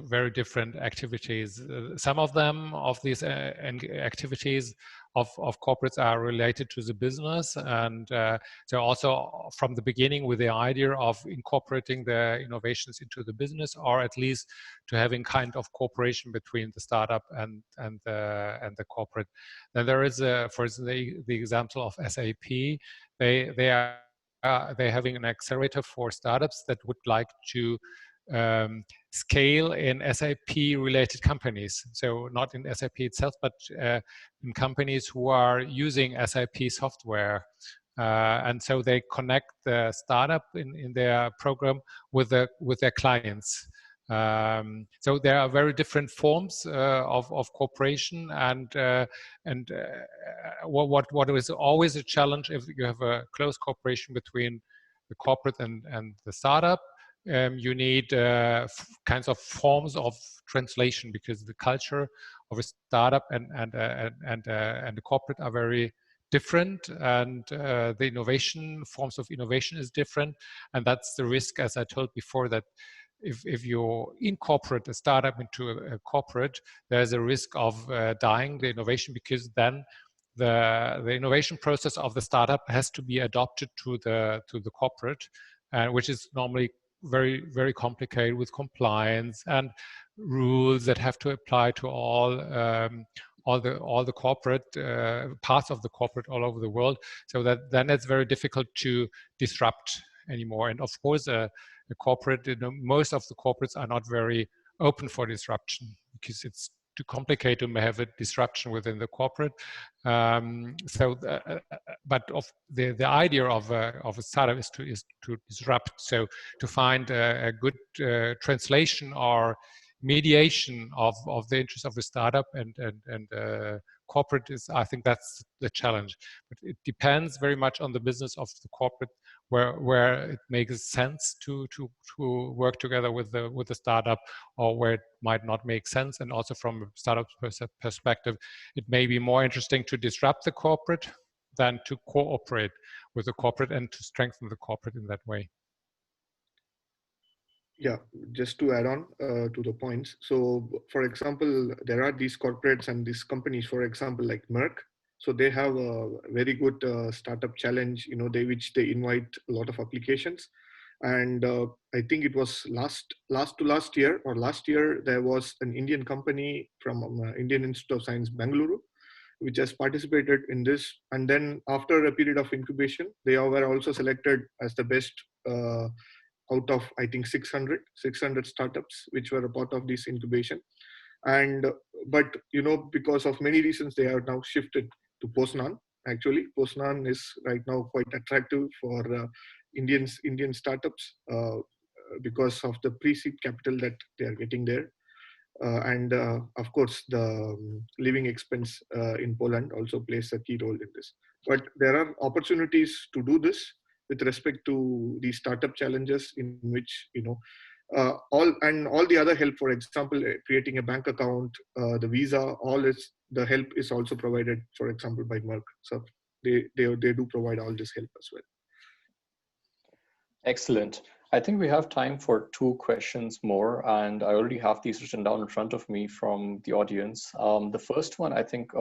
very different activities. Some of them, of these activities of corporates, are related to the business, and so also from the beginning with the idea of incorporating the innovations into the business, or at least to having kind of cooperation between the startup and the corporate. Then there is, for instance, the example of SAP. They're having an accelerator for startups that would like to scale in SAP-related companies. So not in SAP itself, but in companies who are using SAP software. And so they connect the startup in their program with their clients. So there are very different forms of cooperation, and what is always a challenge if you have a close cooperation between the corporate and the startup. You need kinds of forms of translation, because the culture of a startup and the corporate are very different, and the innovation forms of innovation is different, and that's the risk, as I told before, that if you incorporate a startup into a corporate, there's a risk of dying the innovation, because then the innovation process of the startup has to be adopted to the corporate, which is normally very, very complicated with compliance and rules that have to apply to all the corporate parts of the corporate all over the world. So that then it's very difficult to disrupt anymore. And of course, a corporate, most of the corporates are not very open for disruption, because it's too complicated to have a disruption within the corporate. But the idea of a startup is to disrupt. So to find a good translation or mediation of the interest of the startup and corporate is, I think that's the challenge. But it depends very much on the business of the corporate, where it makes sense to work together with the startup, or where it might not make sense. And also from a startup perspective, it may be more interesting to disrupt the corporate than to cooperate with the corporate and to strengthen the corporate in that way. Yeah, just to add on to the points. So, for example, there are these corporates and these companies, for example, like Merck. So they have a very good startup challenge, which they invite a lot of applications. And I think it was last year, there was an Indian company from Indian Institute of Science, Bangalore, which has participated in this. And then after a period of incubation, they were also selected as the best out of, I think, 600 startups which were a part of this incubation. And but because of many reasons, they are now shifted to Poznan. Actually, Poznan is right now quite attractive for Indian startups because of the pre-seed capital that they are getting there. And of course, the living expense in Poland also plays a key role in this. But there are opportunities to do this with respect to the startup challenges, in which all the other help, for example, creating a bank account, the visa, the help is also provided, for example, by Merck. So they do provide all this help as well. Excellent. I think we have time for 2 questions more, and I already have these written down in front of me from the audience. The first one, I think,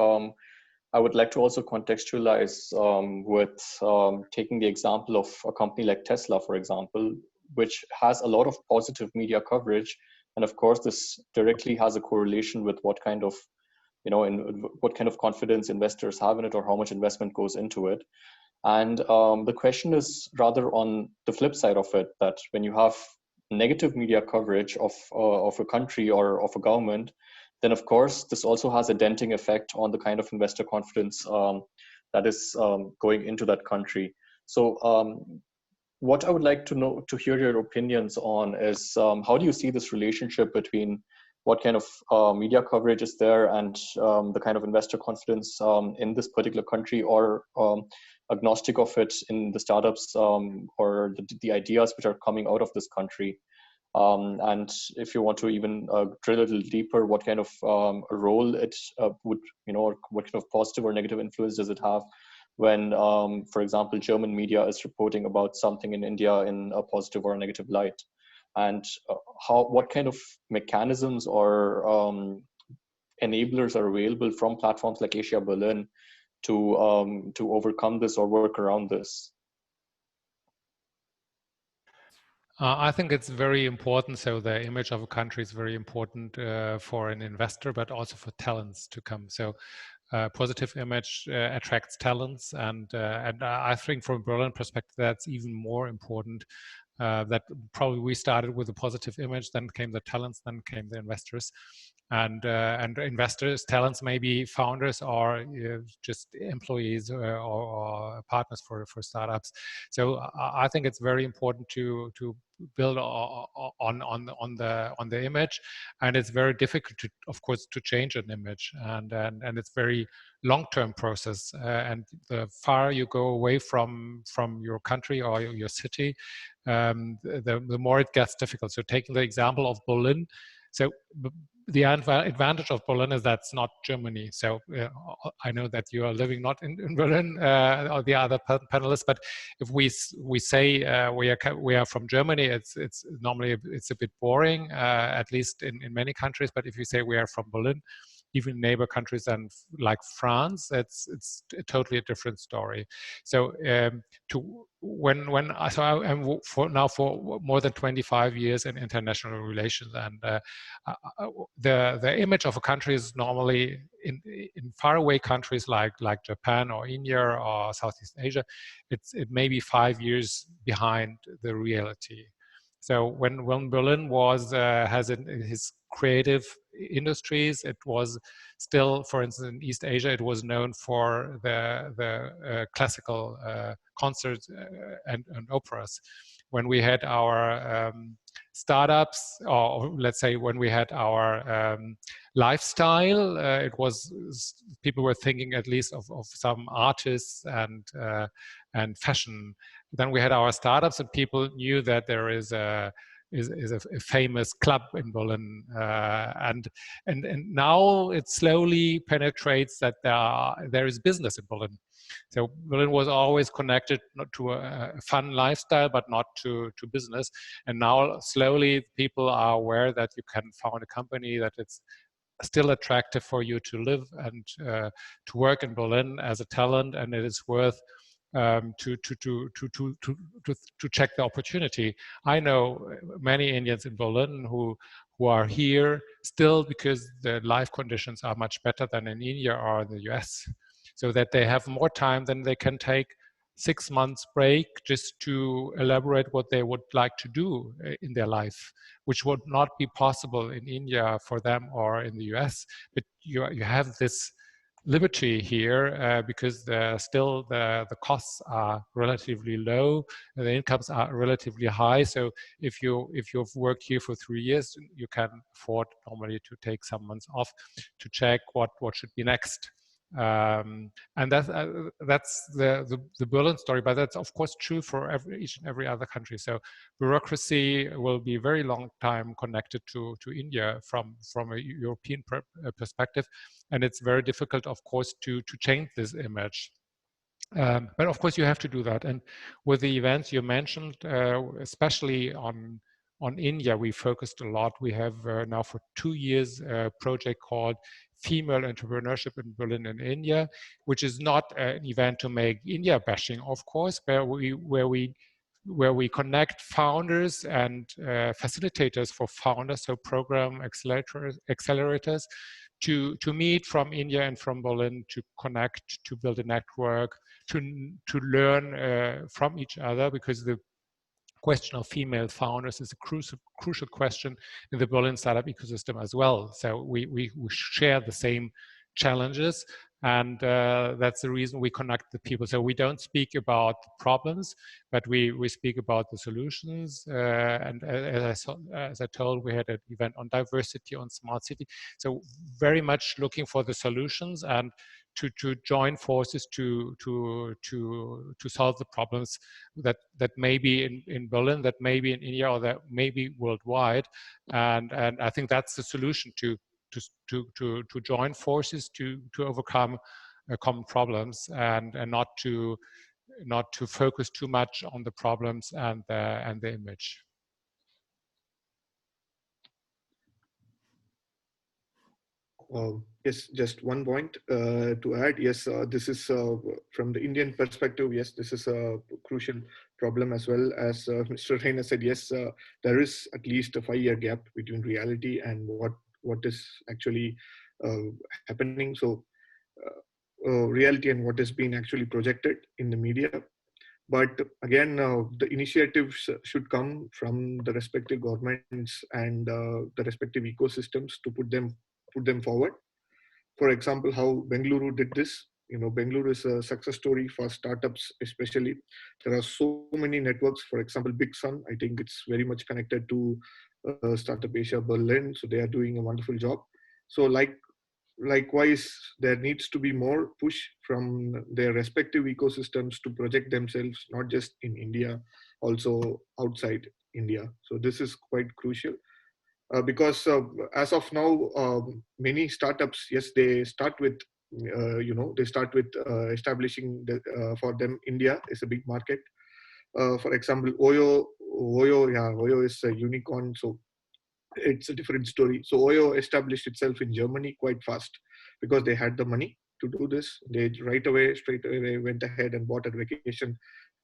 I would like to also contextualize with taking the example of a company like Tesla, for example, which has a lot of positive media coverage. And of course, this directly has a correlation with what kind of, what kind of confidence investors have in it or how much investment goes into it. And the question is rather on the flip side of it, that when you have negative media coverage of a country or of a government, then of course this also has a denting effect on the kind of investor confidence that is going into that country. So what I would like to hear your opinions on is how do you see this relationship between what kind of media coverage is there and the kind of investor confidence in this particular country, or agnostic of it in the startups or the ideas which are coming out of this country. And if you want to even drill a little deeper, what kind of a role it would, what kind of positive or negative influence does it have when, for example, German media is reporting about something in India in a positive or a negative light? And what kind of mechanisms or enablers are available from platforms like Asia Berlin to overcome this or work around this? I think it's very important. So the image of a country is very important for an investor, but also for talents to come. So positive image attracts talents, and I think from a Berlin perspective, that's even more important. That probably we started with a positive image, then came the talents, then came the investors, and investors, talents, maybe founders or just employees or partners for startups. So I think it's very important to build on the image, and it's very difficult to, of course, to change an image, and it's very long-term process, and the far you go away from your country or your city, the more it gets difficult. So taking the example of Berlin, so the advantage of Berlin is that's not Germany. So I know that you are living not in Berlin, or the other panelists, but if we say we are from Germany, it's normally it's a bit boring, at least in many countries. But if you say we are from Berlin, even neighbor countries and like France, it's a totally different story. So I'm for more than 25 years in international relations, and the image of a country is normally in faraway countries like Japan or India or Southeast Asia, it may be 5 years behind the reality. So when Berlin has his creative industries, it was still, for instance, in East Asia, it was known for the classical concerts and operas. When we had our startups, or let's say when we had our lifestyle, it was, people were thinking at least of some artists and fashion. Then we had our startups, and people knew that there is a famous club in Berlin, and now it slowly penetrates that there is business in Berlin. So Berlin was always connected not to a fun lifestyle, but not to business. And now slowly people are aware that you can found a company that it's still attractive for you to live and to work in Berlin as a talent, and it is worth to check the opportunity. I know many Indians in Berlin who are here still because the life conditions are much better than in India or in the US, so that they have more time than they can take 6 months break just to elaborate what they would like to do in their life, which would not be possible in India for them or in the US. But you have this liberty here because still the costs are relatively low, the incomes are relatively high. So if you've worked here for 3 years, you can afford normally to take some months off to check what should be next. And that's the Berlin story, but that's of course true for each and every other country. So bureaucracy will be very long time connected to India from a European perspective, and it's very difficult, of course, to change this image. But of course you have to do that, and with the events you mentioned, especially on on India, we focused a lot. We have now for 2 years a project called Female Entrepreneurship in Berlin and India, which is not an event to make India bashing, of course, where we connect founders and facilitators for founders, so program accelerators to meet from India and from Berlin, to connect, to build a network, to learn from each other, because the question of female founders is a crucial question in the Berlin startup ecosystem as well. So we share the same challenges, and that's the reason we connect the people. So we don't speak about problems, but we speak about the solutions. And as I told, we had an event on diversity, on smart city. So very much looking for the solutions and to join forces to solve the problems that may be in Berlin, that may be in India, or that may be worldwide. And I think that's the solution, to join forces to overcome common problems, and not to focus too much on the problems and the image. Yes, just one point to add. Yes, this is from the Indian perspective. Yes, this is a crucial problem, as well as Mr. Reina said. Yes, there is at least a 5-year gap between reality and what is actually happening. So, reality and what is being actually projected in the media. But again, the initiatives should come from the respective governments and the respective ecosystems to put them forward. For example, how Bengaluru did this. Bengaluru is a success story for startups, especially. There are so many networks. For example, Big Sun, I think it's very much connected to Startup Asia Berlin. So they are doing a wonderful job. So likewise, there needs to be more push from their respective ecosystems to project themselves, not just in India, also outside India. So this is quite crucial. Because as of now, many startups, yes, they start with, establishing for them, India is a big market. For example, Oyo is a unicorn, so it's a different story. So Oyo established itself in Germany quite fast because they had the money to do this. They straight away went ahead and bought a vacation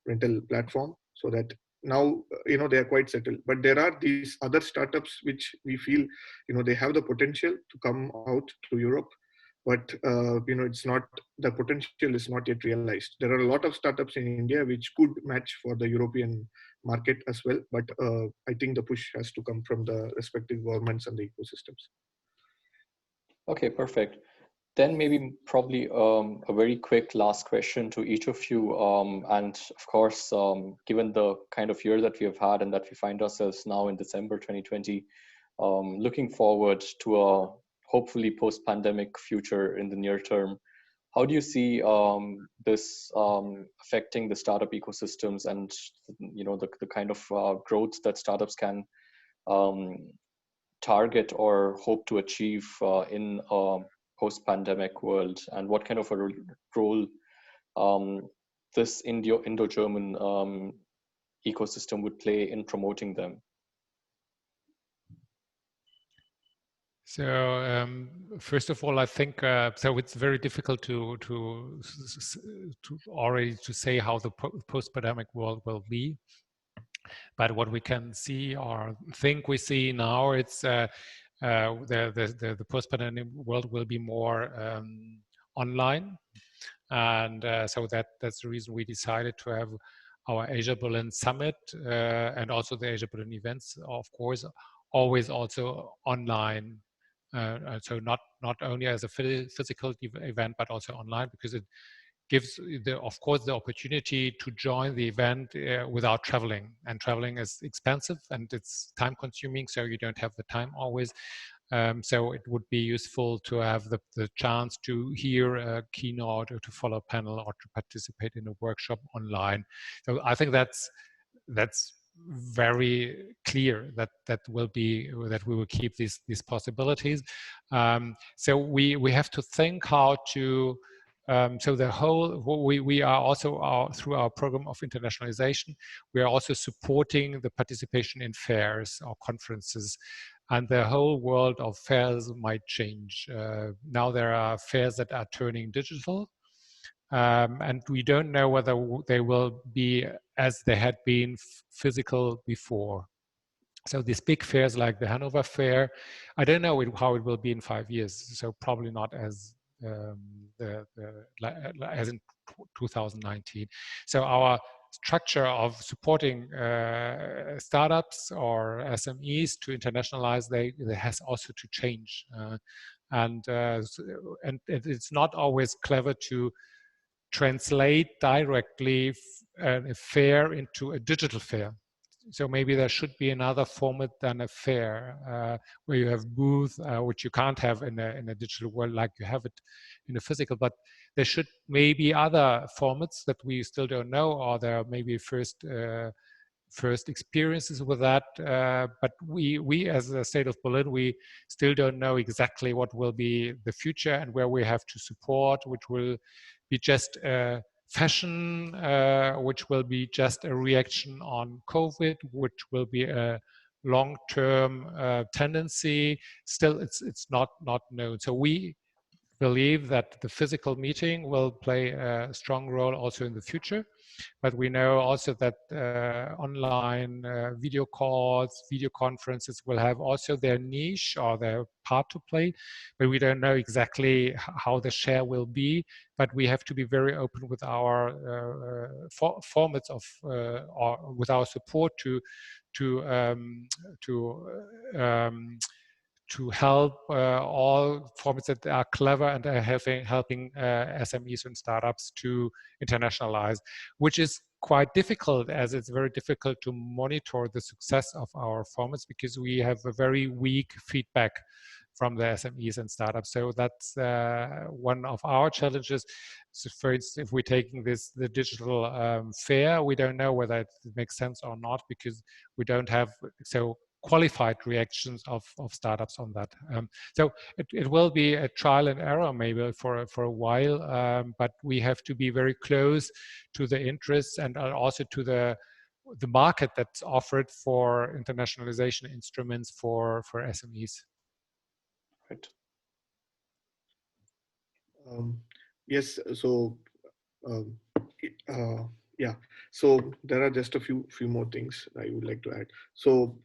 rental platform, so that now they are quite settled. But there are these other startups which we feel they have the potential to come out to Europe, but it's not, the potential is not yet realized. There are a lot of startups in India which could match for the European market as well, but I think the push has to come from the respective governments and the ecosystems. Okay, perfect. Then maybe probably a very quick last question to each of you. And of course, given the kind of year that we have had and that we find ourselves now in December 2020, looking forward to a hopefully post-pandemic future in the near term, how do you see this affecting the startup ecosystems and the kind of growth that startups can target or hope to achieve in a post-pandemic world, and what kind of a role this Indo-German ecosystem would play in promoting them? So first of all, I think so. It's very difficult to already to say how the post-pandemic world will be. But what we can see or think we see now, it's the post-pandemic world will be more online, and so that's the reason we decided to have our Asia Berlin Summit and also the Asia Berlin events, of course, always also online. So not only as a physical event, but also online, because it gives of course the opportunity to join the event without traveling, and traveling is expensive and it's time consuming, so you don't have the time always. So it would be useful to have the chance to hear a keynote or to follow a panel or to participate in a workshop online. So I think that's very clear that we will keep these possibilities. So we have to think how to So the whole, we are also, through our program of internationalization, we are also supporting the participation in fairs or conferences, and the whole world of fairs might change. Now there are fairs that are turning digital, and we don't know whether they will be as they had been physical before. So these big fairs like the Hanover Fair, I don't know how it will be in 5 years. So probably not as as in 2019. So our structure of supporting startups or SMEs to internationalize, they has also to change, and it's not always clever to translate directly a fair into a digital fair. So maybe there should be another format than a fair, where you have booth, which you can't have in a digital world like you have it in a physical. But there should maybe other formats that we still don't know, or there are maybe first experiences with that. But we as the state of Berlin, we still don't know exactly what will be the future and where we have to support, which will be just fashion, which will be just a reaction on COVID, which will be a long-term tendency. Still, it's not known. So we believe that the physical meeting will play a strong role also in the future. But we know also that online video calls, video conferences will have also their niche or their part to play, but we don't know exactly how the share will be. But we have to be very open with our formats of or with our support to help all formats that are clever and are helping SMEs and startups to internationalize, which is quite difficult, as it's very difficult to monitor the success of our formats because we have a very weak feedback from the SMEs and startups. So that's one of our challenges. So for instance, if we're taking the digital fair, we don't know whether it makes sense or not because we don't have qualified reactions of startups on that. So it will be a trial and error maybe for a while, but we have to be very close to the interests and also to the market that's offered for internationalization instruments for SMEs. Right. Yes, so yeah, so there are just a few more things I would like to add. So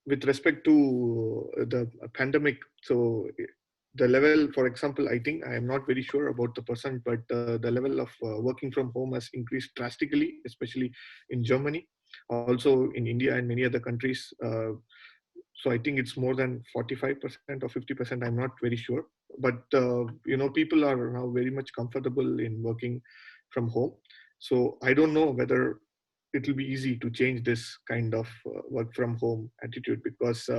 with respect to the pandemic, so the level, for example, I think I am not very sure about the percent, but the level of working from home has increased drastically, especially in Germany, also in India and many other countries. So I think it's more than 45% or 50%. I'm not very sure, but people are now very much comfortable in working from home. So I don't know whether it will be easy to change this kind of work from home attitude because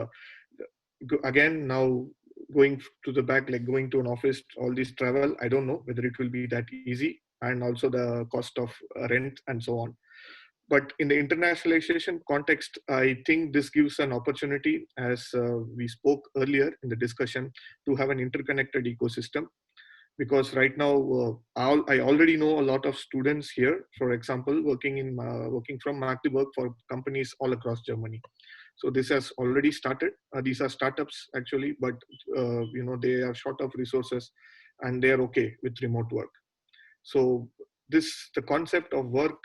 again, now going to the back, like going to an office, all this travel, I don't know whether it will be that easy, and also the cost of rent and so on. But in the internationalization context, I think this gives an opportunity, as we spoke earlier in the discussion, to have an interconnected ecosystem. Because right now, I already know a lot of students here, for example, working from Magdeburg for companies all across Germany. So this has already started. These are startups actually, but they are short of resources, and they are okay with remote work. So the concept of work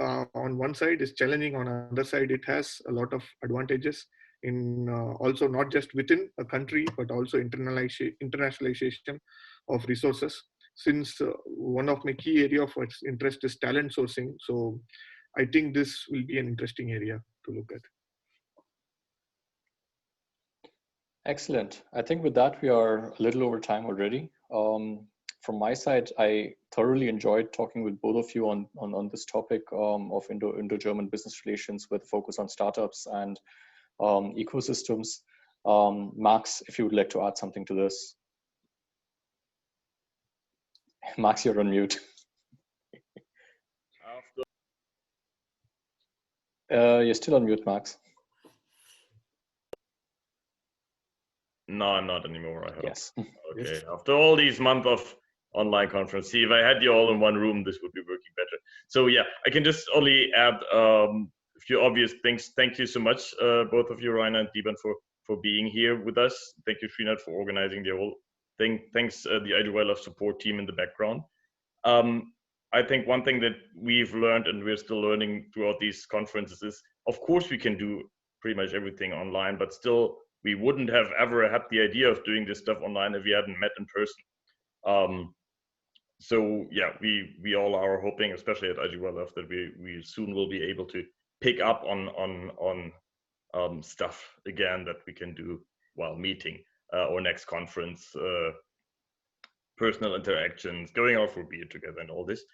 on one side is challenging, on the other side it has a lot of advantages in also not just within a country but also internationalization of resources, since one of my key area of interest is talent sourcing. So I think this will be an interesting area to look at. Excellent. I think with that, we are a little over time already. From my side, I thoroughly enjoyed talking with both of you on this topic of Indo-German business relations with focus on startups and ecosystems. Max, if you would like to add something to this. Max, you're on mute. You're still on mute, Max. No, I'm not anymore, I hope. Yes. Okay, after all these months of online conference. See, if I had you all in one room, this would be working better. So yeah, I can just only add a few obvious things. Thank you so much, both of you, Rainer and Deeban, for being here with us. Thank you, Srinath, for organizing the whole thing. Thanks, the IGYLF support team in the background. I think one thing that we've learned, and we're still learning throughout these conferences, is of course we can do pretty much everything online, but still we wouldn't have ever had the idea of doing this stuff online if we hadn't met in person. So yeah, we all are hoping, especially at IGYLF, that we soon will be able to pick up on stuff again that we can do while meeting, or next conference, personal interactions, going out for beer together, and all this.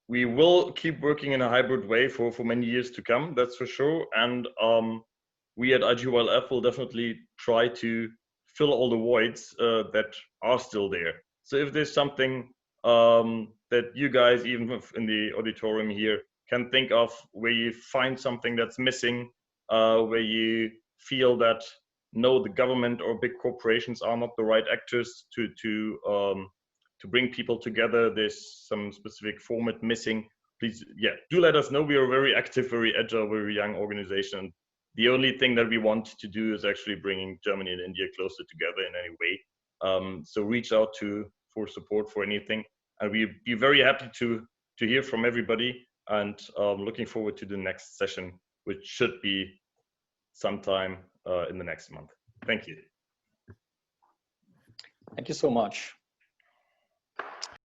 We will keep working in a hybrid way for many years to come, that's for sure. And we at IGYLF will definitely try to fill all the voids that are still there. So if there's something that you guys, even in the auditorium here, can think of where you find something that's missing, where you feel that no, the government or big corporations are not the right actors to bring people together, there's some specific format missing, please, yeah, do let us know. We are a very active, very agile, very young organization. The only thing that we want to do is actually bringing Germany and India closer together in any way. So reach out for support for anything, and we'd be very happy to hear from everybody, and looking forward to the next session, which should be sometime in the next month. Thank you. Thank you so much.